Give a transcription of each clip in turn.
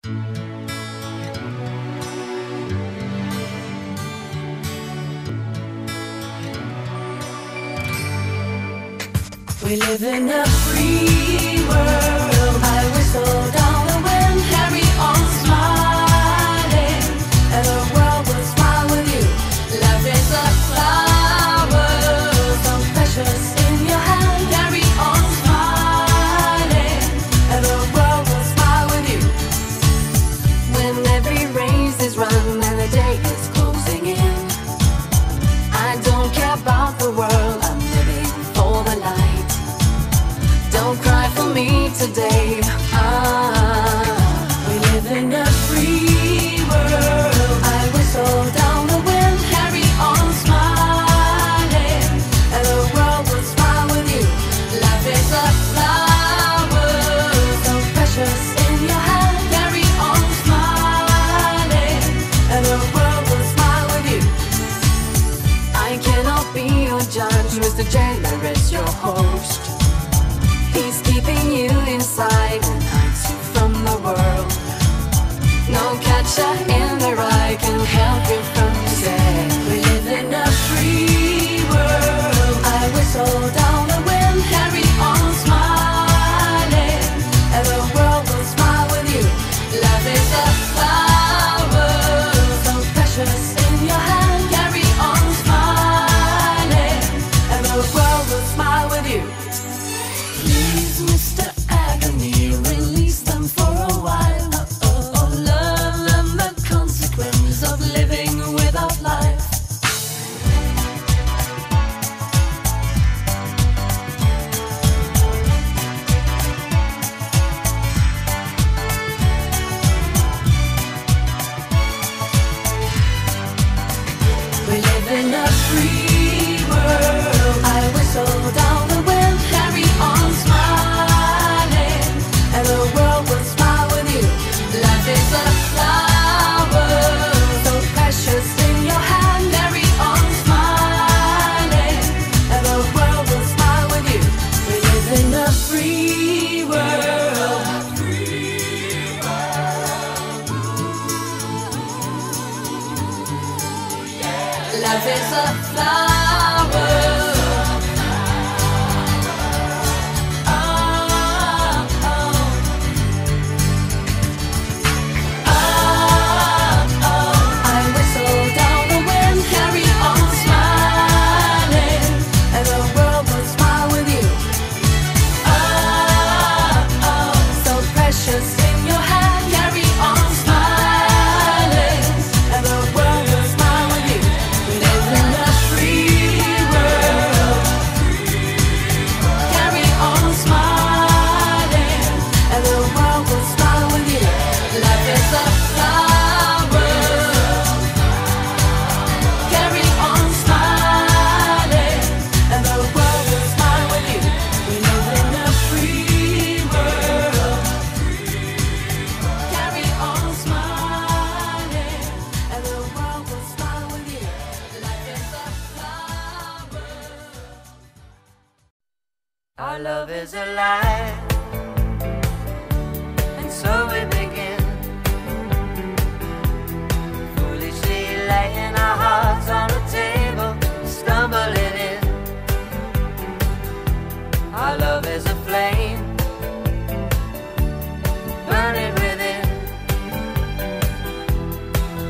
We live in a free world. I whistle down the wind, carry on smiling, and the world will smile with you. Life is a flower, so precious in your hand. Carry on smiling, and the world will smile with you. When every race is run and the day is closing in, I don't care about the world. I'm living for the light. Don't cry for me today. We live in a free world. I whistle down the wind, carry on smiling, and the world will smile with you. Life is a flower, so precious in your hand. Carry on smiling, and the world will smile with you. I cannot be your judge, Mr. Jailer is your host. He's keeping you inside and hides you from the world. No catcher in the rye can help you from mistake. We live in a free world. I whistle down the wind, carry on smiling, and the world will smile with you. Life is a flower, so precious in your hand. Carry on smiling, and the world will smile with you. Please, Mr. Agony, release them for a while. Learn them the consequence of living without life. We live in a free world. I whistle down the wind, carry on smiling, and the world will smile with you. Life is a flower, so precious in your hand. Carry on smiling, and the world will smile with you. We live in a free world. Life is a flower. Our love is alive, and so we begin, foolishly laying our hearts on the table, stumbling in. Our love is a flame, burning within.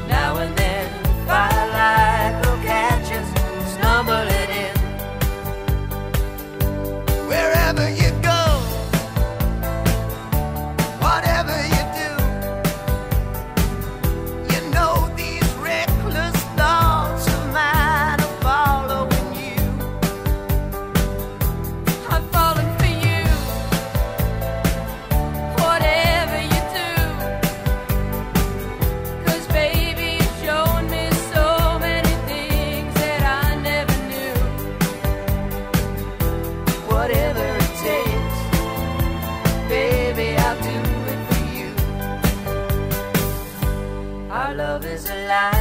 Now and then, firelight will catch us, stumbling in. Wherever you go, whatever you do, you know these reckless thoughts of mine are following you. I'm falling for you, whatever you do, 'cause baby, you've shown me so many things that I never knew. Whatever it takes, baby, I'll do it for you. Our love is alive.